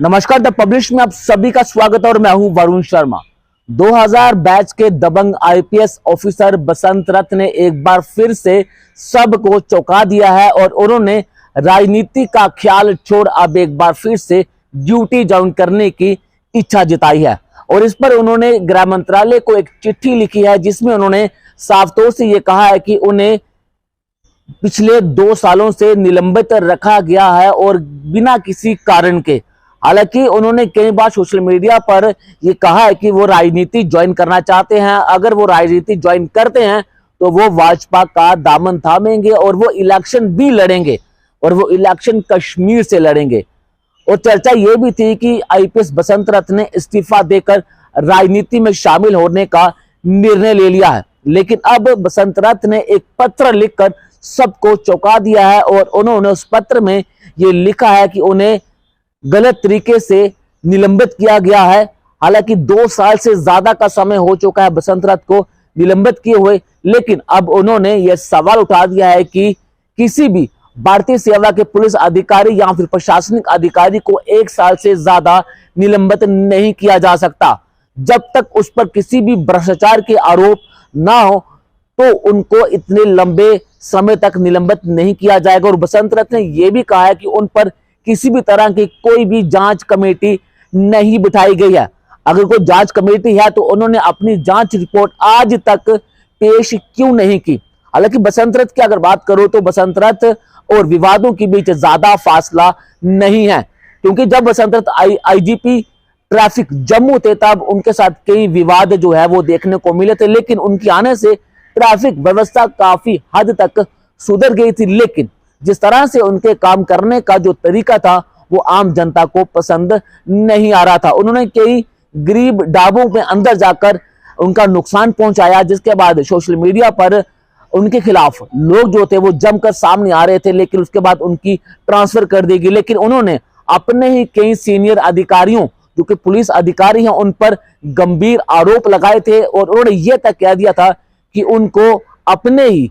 नमस्कार, the publish में आप सभी का स्वागत है और मैं हूं वरुण शर्मा। 2000 बैच के दबंग आईपीएस ऑफिसर बसंत रथ ने एक बार फिर से सबको चौंका दिया है और उन्होंने राजनीति का ख्याल छोड़ अब एक बार फिर से ड्यूटी ज्वाइन करने की इच्छा जताई है। और इस पर उन्होंने गृह मंत्रालय को एक चिट्ठी लिखी है जिसमें उन्होंने साफ तौर से ये कहा है कि उन्हें पिछले 2 सालों से निलंबित रखा गया है और बिना किसी कारण के। हालांकि उन्होंने कई बार सोशल मीडिया पर यह कहा है कि वो राजनीति ज्वाइन करना चाहते हैं। अगर वो राजनीति ज्वाइन करते हैं तो वो भाजपा का दामन थामेंगे और वो इलेक्शन भी लड़ेंगे और वो इलेक्शन कश्मीर से लड़ेंगे। और चर्चा ये भी थी कि आईपीएस बसंत रथ ने इस्तीफा देकर राजनीति में शामिल होने का निर्णय ले लिया है, लेकिन अब बसंत रथ ने एक पत्र लिखकर सबको चौंका दिया है और उन्होंने उस पत्र में ये लिखा है कि उन्हें गलत तरीके से निलंबित किया गया है। हालांकि 2 साल से ज्यादा का समय हो चुका है बसंत रथ को निलंबित किए हुए, लेकिन अब उन्होंने यह सवाल उठा दिया है कि किसी भी भारतीय सेवा के पुलिस अधिकारी या फिर प्रशासनिक अधिकारी को 1 साल से ज्यादा निलंबित नहीं किया जा सकता। जब तक उस पर किसी भी भ्रष्टाचार के आरोप ना हो तो उनको इतने लंबे समय तक निलंबित नहीं किया जाएगा। और बसंत रथ ने यह भी कहा है कि उन पर किसी भी तरह की कोई भी जांच कमेटी नहीं बिठाई गई है। अगर कोई जांच कमेटी है तो उन्होंने अपनी जांच रिपोर्ट आज तक पेश क्यों नहीं की। हालांकि बसंत रथ की अगर बात करो तो बसंत रथ और विवादों के बीच ज्यादा फासला नहीं है, क्योंकि जब बसंत रथ आईजीपी ट्रैफिक जम्मू थे तब उनके साथ कई विवाद जो है वो देखने को मिले थे, लेकिन उनके आने से ट्रैफिक व्यवस्था काफी हद तक सुधर गई थी। लेकिन जिस तरह से उनके काम करने का जो तरीका था वो आम जनता को पसंद नहीं आ रहा था। उन्होंने कई गरीब ढाबों में अंदर जाकर उनका नुकसान पहुंचाया, जिसके बाद सोशल मीडिया पर उनके खिलाफ लोग जो थे वो जमकर सामने आ रहे थे, लेकिन उसके बाद उनकी ट्रांसफर कर दी गई। लेकिन उन्होंने अपने ही कई सीनियर अधिकारियों जो कि पुलिस अधिकारी हैं उन पर गंभीर आरोप लगाए थे और उन्होंने यह तक कह दिया था कि उनको अपने ही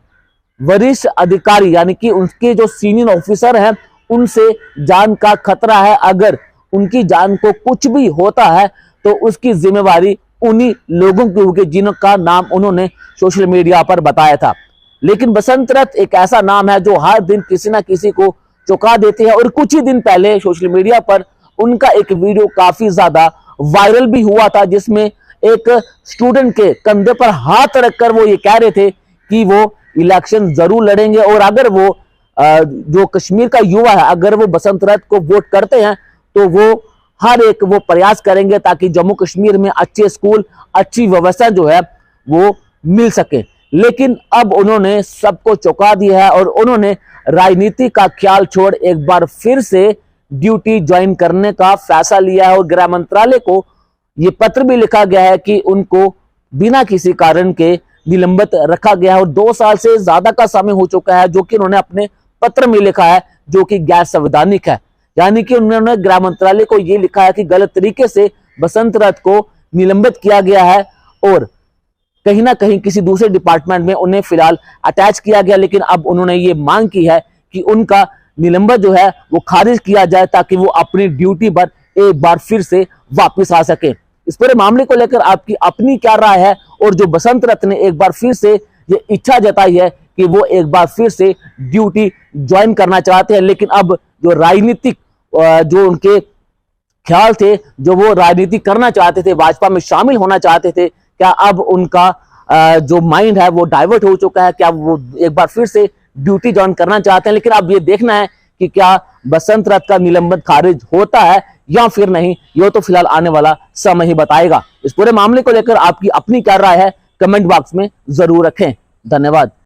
वरिष्ठ अधिकारी यानी कि उनके जो सीनियर ऑफिसर हैं उनसे जान का खतरा है। अगर उनकी जान को कुछ भी होता है तो उसकी जिम्मेवारी उन्हीं लोगों की होगी जिनका नाम उन्होंने सोशल मीडिया पर बताया था। लेकिन बसंत रथ एक ऐसा नाम है जो हर दिन किसी ना किसी को चौंका देते हैं और कुछ ही दिन पहले सोशल मीडिया पर उनका एक वीडियो काफी ज्यादा वायरल भी हुआ था, जिसमें एक स्टूडेंट के कंधे पर हाथ रखकर वो ये कह रहे थे कि वो इलेक्शन जरूर लड़ेंगे और अगर वो जो कश्मीर का युवा है अगर वो बसंत रथ को वोट करते हैं तो वो हर एक वो प्रयास करेंगे ताकि जम्मू कश्मीर में अच्छे स्कूल अच्छी व्यवस्था जो है वो मिल सके। लेकिन अब उन्होंने सबको चौंका दिया है और उन्होंने राजनीति का ख्याल छोड़ एक बार फिर से ड्यूटी ज्वाइन करने का फैसला लिया है। और गृह मंत्रालय को ये पत्र भी लिखा गया है कि उनको बिना किसी कारण के निलंबित रखा गया है और 2 साल से ज्यादा का समय हो चुका है, जो कि उन्होंने अपने पत्र में लिखा है, जो कि गैर संवैधानिक है। यानी कि उन्होंने गृह मंत्रालय को यह लिखा है कि गलत तरीके से बसंत रथ को निलंबित किया गया है और कहीं ना कहीं किसी दूसरे डिपार्टमेंट में उन्हें फिलहाल अटैच किया गया। लेकिन अब उन्होंने ये मांग की है कि उनका निलंबन जो है वो खारिज किया जाए ताकि वो अपनी ड्यूटी पर एक बार फिर से वापस आ सके। इस पूरे मामले को लेकर आपकी अपनी क्या राय है? और जो बसंत रथ ने एक बार फिर से ये इच्छा जताई है कि वो एक बार फिर से ड्यूटी ज्वाइन करना चाहते हैं, लेकिन अब जो राजनीतिक जो उनके ख्याल थे, जो वो राजनीति करना चाहते थे, भाजपा में शामिल होना चाहते थे, क्या अब उनका जो माइंड है वो डाइवर्ट हो चुका है? क्या वो एक बार फिर से ड्यूटी ज्वाइन करना चाहते हैं? लेकिन अब ये देखना है कि क्या बसंत रथ का निलंबन खारिज होता है या फिर नहीं, यह तो फिलहाल आने वाला समय ही बताएगा। इस पूरे मामले को लेकर आपकी अपनी क्या राय है कमेंट बॉक्स में जरूर रखें। धन्यवाद।